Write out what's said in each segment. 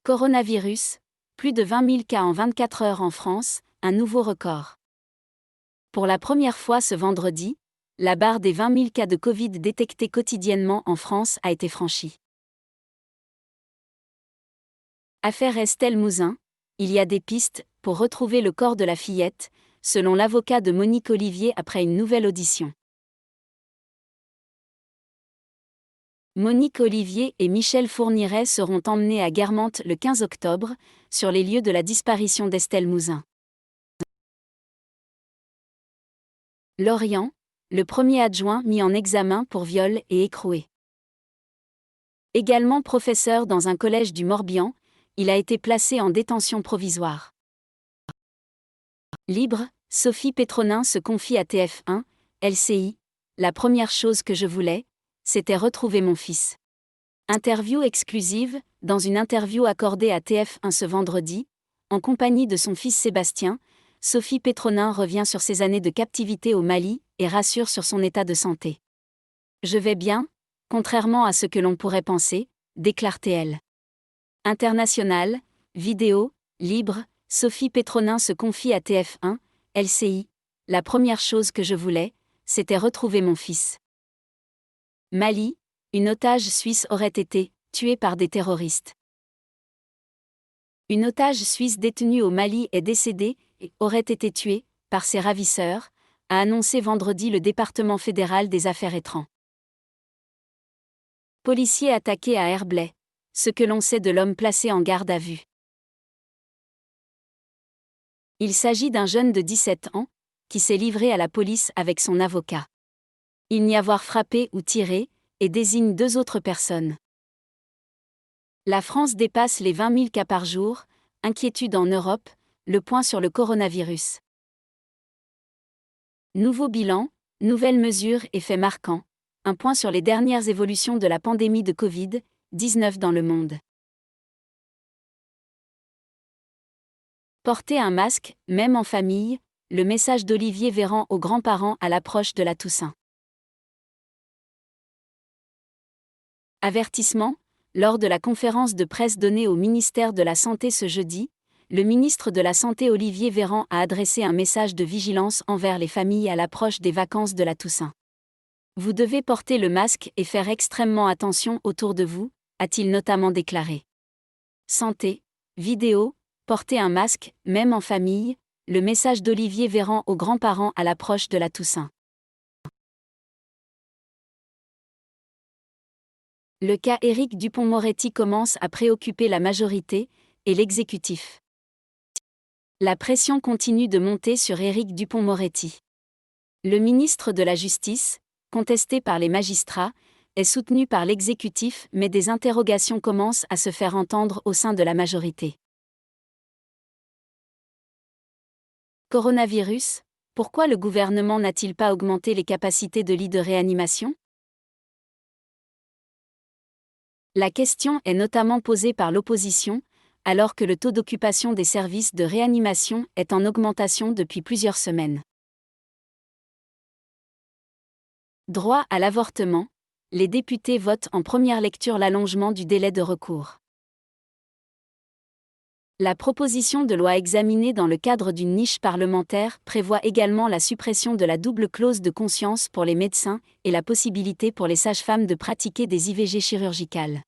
Coronavirus, plus de 20 000 cas en 24 heures en France, un nouveau record. Pour la première fois ce vendredi, la barre des 20 000 cas de Covid détectés quotidiennement en France a été franchie. Affaire Estelle Mouzin, il y a des pistes pour retrouver le corps de la fillette, selon l'avocat de Monique Olivier après une nouvelle audition. Monique Olivier et Michel Fourniret seront emmenés à Guermantes le 15 octobre, sur les lieux de la disparition d'Estelle Mouzin. Lorient, le premier adjoint mis en examen pour viol et écroué. Également professeur dans un collège du Morbihan, il a été placé en détention provisoire. Libre, Sophie Pétronin se confie à TF1, LCI, la première chose que je voulais, c'était retrouver mon fils. Interview exclusive, dans une interview accordée à TF1 ce vendredi, en compagnie de son fils Sébastien, Sophie Pétronin revient sur ses années de captivité au Mali et rassure sur son état de santé. Je vais bien, contrairement à ce que l'on pourrait penser, déclare-t-elle. International, vidéo, libre, Sophie Pétronin se confie à TF1, LCI, la première chose que je voulais, c'était retrouver mon fils. Mali, une otage suisse aurait été tuée par des terroristes. Une otage suisse détenue au Mali est décédée et aurait été tuée par ses ravisseurs, a annoncé vendredi le département fédéral des affaires étrangères. Policier attaqué à Herblay, ce que l'on sait de l'homme placé en garde à vue. Il s'agit d'un jeune de 17 ans, qui s'est livré à la police avec son avocat. Il n'y avoir frappé ou tiré, et désigne 2 autres personnes. La France dépasse les 20 000 cas par jour, inquiétude en Europe, le point sur le coronavirus. Nouveau bilan, nouvelles mesures et faits marquants, un point sur les dernières évolutions de la pandémie de Covid-19 dans le monde. Porter un masque, même en famille, le message d'Olivier Véran aux grands-parents à l'approche de la Toussaint. Avertissement, lors de la conférence de presse donnée au ministère de la Santé ce jeudi, le ministre de la Santé Olivier Véran a adressé un message de vigilance envers les familles à l'approche des vacances de la Toussaint. Vous devez porter le masque et faire extrêmement attention autour de vous, a-t-il notamment déclaré. Santé, vidéo, porter un masque, même en famille, le message d'Olivier Véran aux grands-parents à l'approche de la Toussaint. Le cas Éric Dupond-Moretti commence à préoccuper la majorité et l'exécutif. La pression continue de monter sur Éric Dupond-Moretti. Le ministre de la Justice, contesté par les magistrats, est soutenu par l'exécutif, mais des interrogations commencent à se faire entendre au sein de la majorité. Coronavirus, pourquoi le gouvernement n'a-t-il pas augmenté les capacités de lits de réanimation ? La question est notamment posée par l'opposition, alors que le taux d'occupation des services de réanimation est en augmentation depuis plusieurs semaines. Droit à l'avortement, les députés votent en première lecture l'allongement du délai de recours. La proposition de loi examinée dans le cadre d'une niche parlementaire prévoit également la suppression de la double clause de conscience pour les médecins et la possibilité pour les sages-femmes de pratiquer des IVG chirurgicales.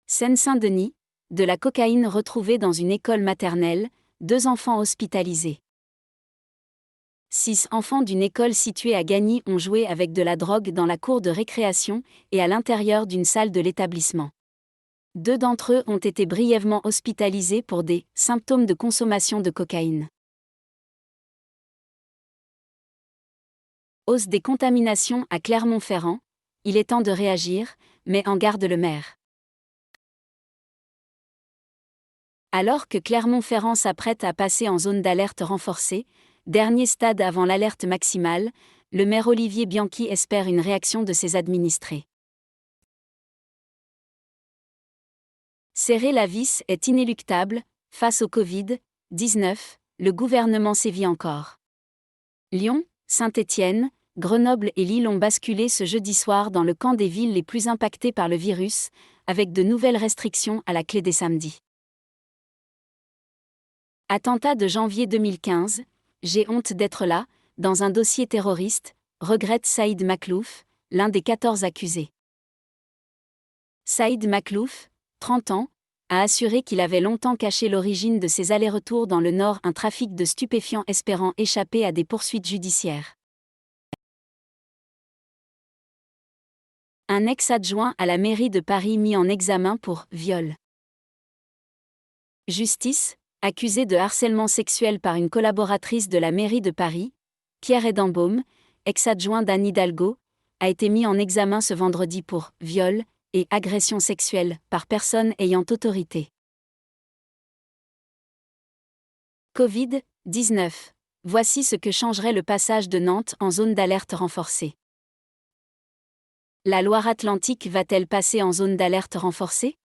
Seine-Saint-Denis, de la cocaïne retrouvée dans une école maternelle, 2 enfants hospitalisés. 6 enfants d'une école située à Gagny ont joué avec de la drogue dans la cour de récréation et à l'intérieur d'une salle de l'établissement. 2 d'entre eux ont été brièvement hospitalisés pour des symptômes de consommation de cocaïne. Hausse des contaminations à Clermont-Ferrand, il est temps de réagir, met en garde le maire. Alors que Clermont-Ferrand s'apprête à passer en zone d'alerte renforcée, dernier stade avant l'alerte maximale, le maire Olivier Bianchi espère une réaction de ses administrés. Serrer la vis est inéluctable, face au Covid-19, le gouvernement sévit encore. Lyon, Saint-Étienne, Grenoble et Lille ont basculé ce jeudi soir dans le camp des villes les plus impactées par le virus, avec de nouvelles restrictions à la clé dès samedi. Attentat de janvier 2015, j'ai honte d'être là, dans un dossier terroriste, regrette Saïd Maklouf, l'un des 14 accusés. Saïd Maklouf, 30 ans, a assuré qu'il avait longtemps caché l'origine de ses allers-retours dans le Nord, un trafic de stupéfiants espérant échapper à des poursuites judiciaires. Un ex-adjoint à la mairie de Paris mis en examen pour viol. Justice, accusé de harcèlement sexuel par une collaboratrice de la mairie de Paris, Pierre Edenbaum, ex-adjoint d'Anne Hidalgo, a été mis en examen ce vendredi pour viol et agression sexuelle par personne ayant autorité. Covid-19. Voici ce que changerait le passage de Nantes en zone d'alerte renforcée. La Loire-Atlantique va-t-elle passer en zone d'alerte renforcée ?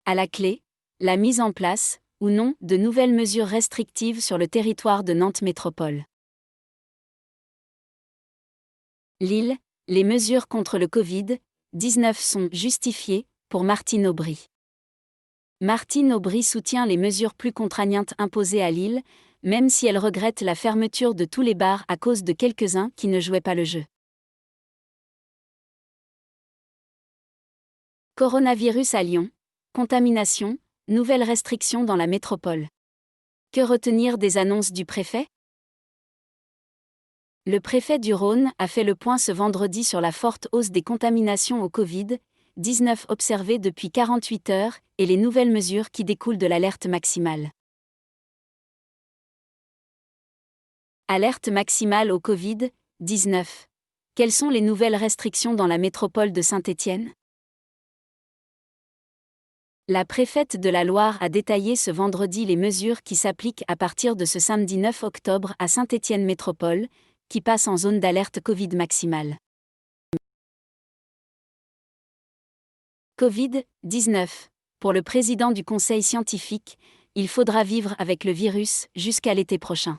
À la clé, la mise en place, ou non, de nouvelles mesures restrictives sur le territoire de Nantes Métropole. Lille, les mesures contre le Covid-19 sont justifiées, pour Martine Aubry. Martine Aubry soutient les mesures plus contraignantes imposées à Lille, même si elle regrette la fermeture de tous les bars à cause de quelques-uns qui ne jouaient pas le jeu. Coronavirus à Lyon. Contamination, nouvelles restrictions dans la métropole. Que retenir des annonces du préfet ? Le préfet du Rhône a fait le point ce vendredi sur la forte hausse des contaminations au Covid-19 observée depuis 48 heures et les nouvelles mesures qui découlent de l'alerte maximale. Alerte maximale au Covid-19. Quelles sont les nouvelles restrictions dans la métropole de Saint-Étienne ? La préfète de la Loire a détaillé ce vendredi les mesures qui s'appliquent à partir de ce samedi 9 octobre à Saint-Étienne Métropole, qui passe en zone d'alerte Covid maximale. Covid-19. Pour le président du conseil scientifique, il faudra vivre avec le virus jusqu'à l'été prochain.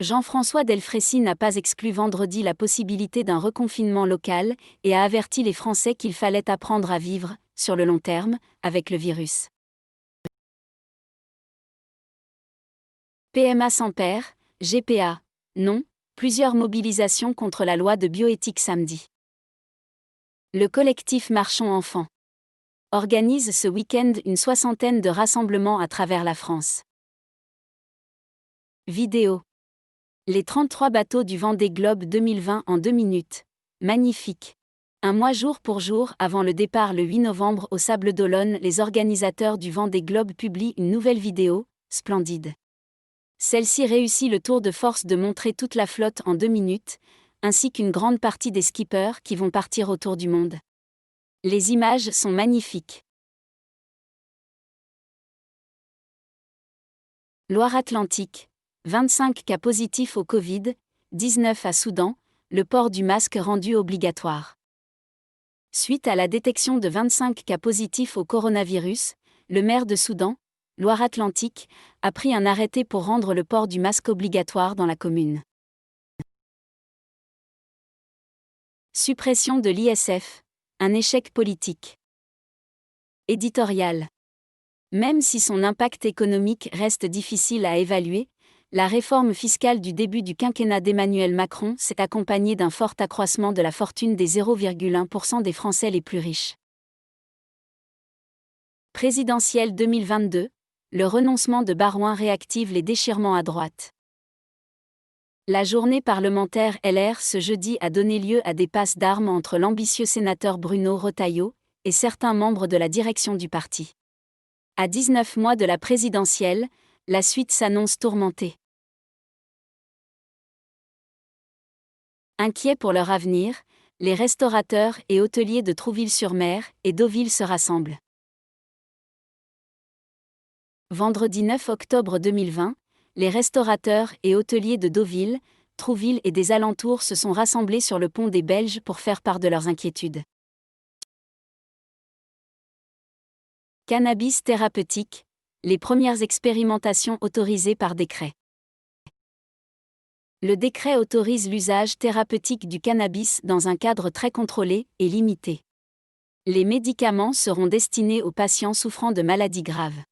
Jean-François Delfraissy n'a pas exclu vendredi la possibilité d'un reconfinement local et a averti les Français qu'il fallait apprendre à vivre, sur le long terme, avec le virus. PMA sans père, GPA. Non, plusieurs mobilisations contre la loi de bioéthique samedi. Le collectif Marchons Enfants organise ce week-end une soixantaine de rassemblements à travers la France. Vidéo. Les 33 bateaux du Vendée Globe 2020 en 2 minutes. Magnifique. Un mois jour pour jour avant le départ le 8 novembre au Sables-d'Olonne, les organisateurs du Vendée Globe publient une nouvelle vidéo, splendide. Celle-ci réussit le tour de force de montrer toute la flotte en 2 minutes, ainsi qu'une grande partie des skippers qui vont partir autour du monde. Les images sont magnifiques. Loire-Atlantique. 25 cas positifs au Covid-19 à Soudan, le port du masque rendu obligatoire. Suite à la détection de 25 cas positifs au coronavirus, le maire de Soudan, Loire-Atlantique, a pris un arrêté pour rendre le port du masque obligatoire dans la commune. Suppression de l'ISF, un échec politique. Éditorial. Même si son impact économique reste difficile à évaluer, la réforme fiscale du début du quinquennat d'Emmanuel Macron s'est accompagnée d'un fort accroissement de la fortune des 0,1% des Français les plus riches. Présidentielle 2022, le renoncement de Barouin réactive les déchirements à droite. La journée parlementaire LR ce jeudi a donné lieu à des passes d'armes entre l'ambitieux sénateur Bruno Retailleau et certains membres de la direction du parti. À 19 mois de la présidentielle, la suite s'annonce tourmentée. Inquiets pour leur avenir, les restaurateurs et hôteliers de Trouville-sur-Mer et Deauville se rassemblent. Vendredi 9 octobre 2020, les restaurateurs et hôteliers de Deauville, Trouville et des alentours se sont rassemblés sur le pont des Belges pour faire part de leurs inquiétudes. Cannabis thérapeutique, les premières expérimentations autorisées par décret. Le décret autorise l'usage thérapeutique du cannabis dans un cadre très contrôlé et limité. Les médicaments seront destinés aux patients souffrant de maladies graves.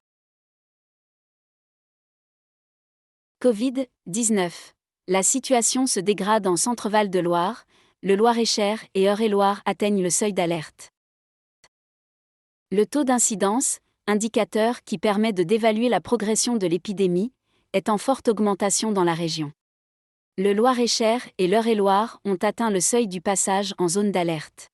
Covid-19. La situation se dégrade en Centre-Val de Loire, le Loir-et-Cher et Eure-et-Loir atteignent le seuil d'alerte. Le taux d'incidence, indicateur qui permet d'évaluer la progression de l'épidémie, est en forte augmentation dans la région. Le Loir-et-Cher et l'Eure-et-Loir ont atteint le seuil du passage en zone d'alerte.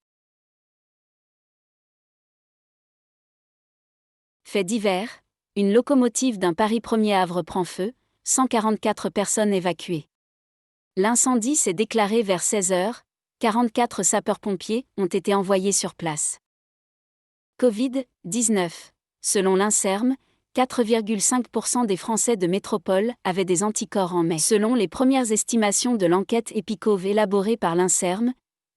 Fait divers, une locomotive d'un Paris 1er Havre prend feu, 144 personnes évacuées. L'incendie s'est déclaré vers 16 h, 44 sapeurs-pompiers ont été envoyés sur place. Covid-19. Selon l'INSERM, 4,5% des Français de métropole avaient des anticorps en mai. Selon les premières estimations de l'enquête EpiCov élaborée par l'INSERM,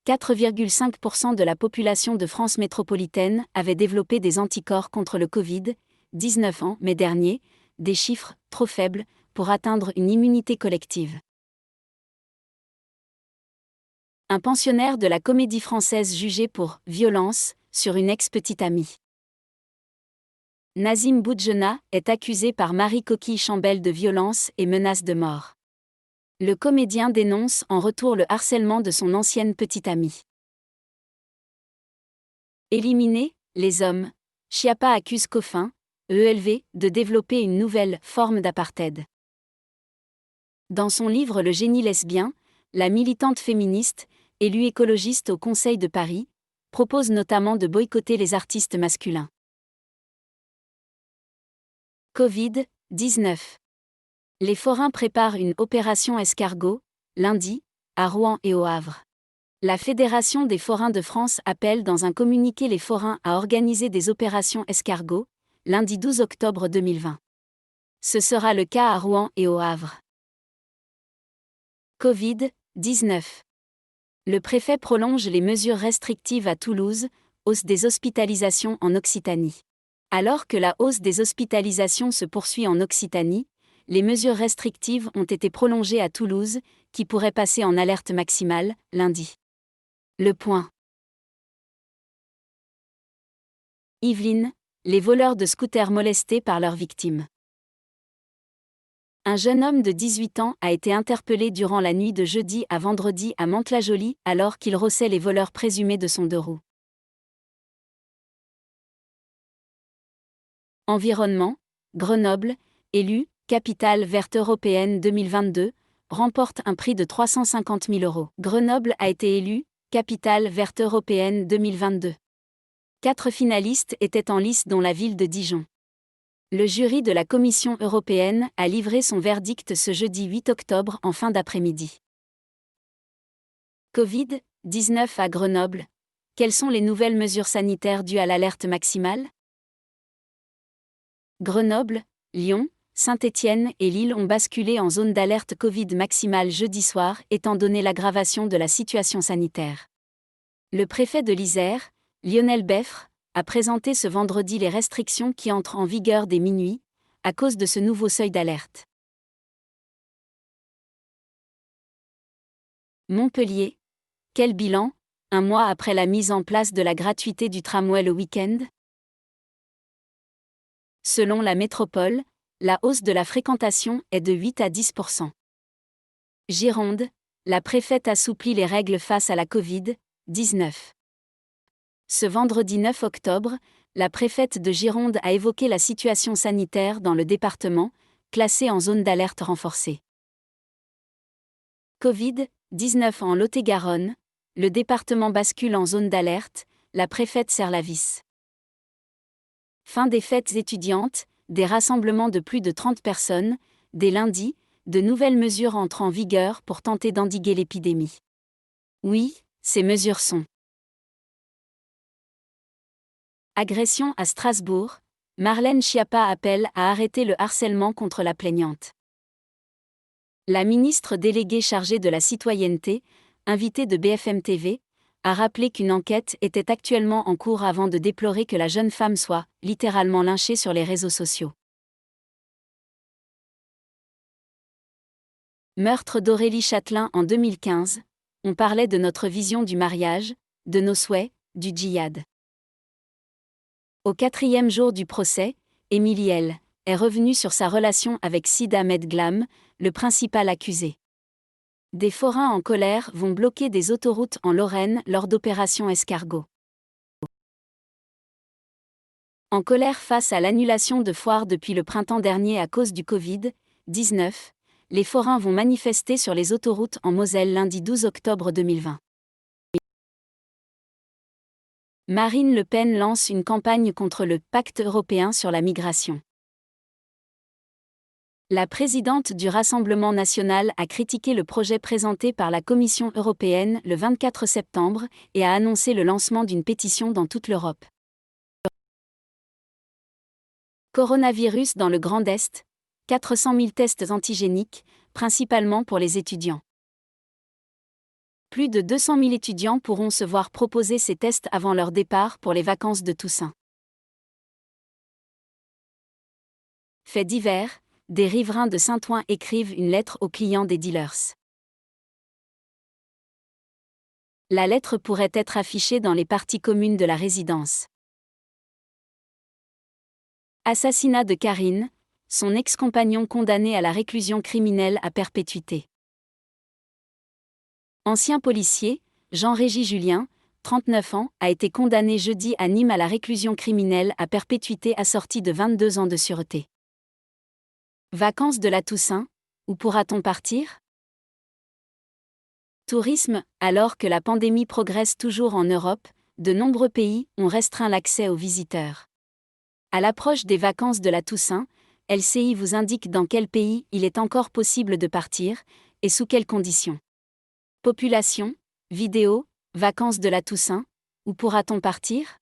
4,5% de la population de France métropolitaine avait développé des anticorps contre le Covid-19 en mai dernier, des chiffres trop faibles pour atteindre une immunité collective. Un pensionnaire de la Comédie Française jugé pour violence sur une ex-petite amie. Nazim Boudjena est accusé par Marie Coquille Chambel de violence et menace de mort. Le comédien dénonce en retour le harcèlement de son ancienne petite amie. Éliminer les hommes. Schiappa accuse Cofin, ELV, de développer une nouvelle forme d'apartheid. Dans son livre Le génie lesbien, la militante féministe, élue écologiste au Conseil de Paris, propose notamment de boycotter les artistes masculins. Covid-19. Les forains préparent une opération escargot, lundi, à Rouen et au Havre. La Fédération des forains de France appelle dans un communiqué les forains à organiser des opérations escargot, lundi 12 octobre 2020. Ce sera le cas à Rouen et au Havre. Covid-19. Le préfet prolonge les mesures restrictives à Toulouse, hausse des hospitalisations en Occitanie. Alors que la hausse des hospitalisations se poursuit en Occitanie, les mesures restrictives ont été prolongées à Toulouse, qui pourrait passer en alerte maximale, lundi. Le Point. Yvelines, les voleurs de scooters molestés par leurs victimes. Un jeune homme de 18 ans a été interpellé durant la nuit de jeudi à vendredi à Mantes-la-Jolie alors qu'il rossait les voleurs présumés de son deux roues. Environnement, Grenoble, élue, capitale verte européenne 2022, remporte un prix de 350 000 €. Grenoble a été élue, capitale verte européenne 2022. 4 finalistes étaient en lice dont la ville de Dijon. Le jury de la Commission européenne a livré son verdict ce jeudi 8 octobre en fin d'après-midi. Covid-19 à Grenoble. Quelles sont les nouvelles mesures sanitaires dues à l'alerte maximale ? Grenoble, Lyon, Saint-Étienne et Lille ont basculé en zone d'alerte Covid maximale jeudi soir étant donné l'aggravation de la situation sanitaire. Le préfet de l'Isère, Lionel Beffre, a présenté ce vendredi les restrictions qui entrent en vigueur dès minuit, à cause de ce nouveau seuil d'alerte. Montpellier. Quel bilan, un mois après la mise en place de la gratuité du tramway le week-end ? Selon la métropole, la hausse de la fréquentation est de 8 à 10%. Gironde, la préfète assouplit les règles face à la Covid-19. Ce vendredi 9 octobre, la préfète de Gironde a évoqué la situation sanitaire dans le département, classé en zone d'alerte renforcée. Covid-19 en Lot-et-Garonne, le département bascule en zone d'alerte, la préfète serre la vis. Fin des fêtes étudiantes, des rassemblements de plus de 30 personnes, dès lundi, de nouvelles mesures entrent en vigueur pour tenter d'endiguer l'épidémie. Oui, ces mesures sont agression à Strasbourg, Marlène Schiappa appelle à arrêter le harcèlement contre la plaignante. La ministre déléguée chargée de la citoyenneté, invitée de BFM TV, a rappelé qu'une enquête était actuellement en cours avant de déplorer que la jeune femme soit, littéralement lynchée sur les réseaux sociaux. Meurtre d'Aurélie Châtelain en 2015, on parlait de notre vision du mariage, de nos souhaits, du djihad. Au 4e jour du procès, Émilie L. est revenue sur sa relation avec Sid Ahmed Glam, le principal accusé. Des forains en colère vont bloquer des autoroutes en Lorraine lors d'opérations escargot. En colère face à l'annulation de foires depuis le printemps dernier à cause du Covid-19, les forains vont manifester sur les autoroutes en Moselle lundi 12 octobre 2020. Marine Le Pen lance une campagne contre le Pacte européen sur la migration. La présidente du Rassemblement national a critiqué le projet présenté par la Commission européenne le 24 septembre et a annoncé le lancement d'une pétition dans toute l'Europe. Coronavirus dans le Grand Est, 400 000 tests antigéniques, principalement pour les étudiants. Plus de 200 000 étudiants pourront se voir proposer ces tests avant leur départ pour les vacances de Toussaint. Fait divers, des riverains de Saint-Ouen écrivent une lettre aux clients des dealers. La lettre pourrait être affichée dans les parties communes de la résidence. Assassinat de Karine, son ex-compagnon condamné à la réclusion criminelle à perpétuité. Ancien policier, Jean-Régis Julien, 39 ans, a été condamné jeudi à Nîmes à la réclusion criminelle à perpétuité assortie de 22 ans de sûreté. Vacances de la Toussaint, où pourra-t-on partir ? Tourisme, alors que la pandémie progresse toujours en Europe, de nombreux pays ont restreint l'accès aux visiteurs. À l'approche des vacances de la Toussaint, LCI vous indique dans quel pays il est encore possible de partir, et sous quelles conditions. Population, vidéo, vacances de la Toussaint, où pourra-t-on partir ?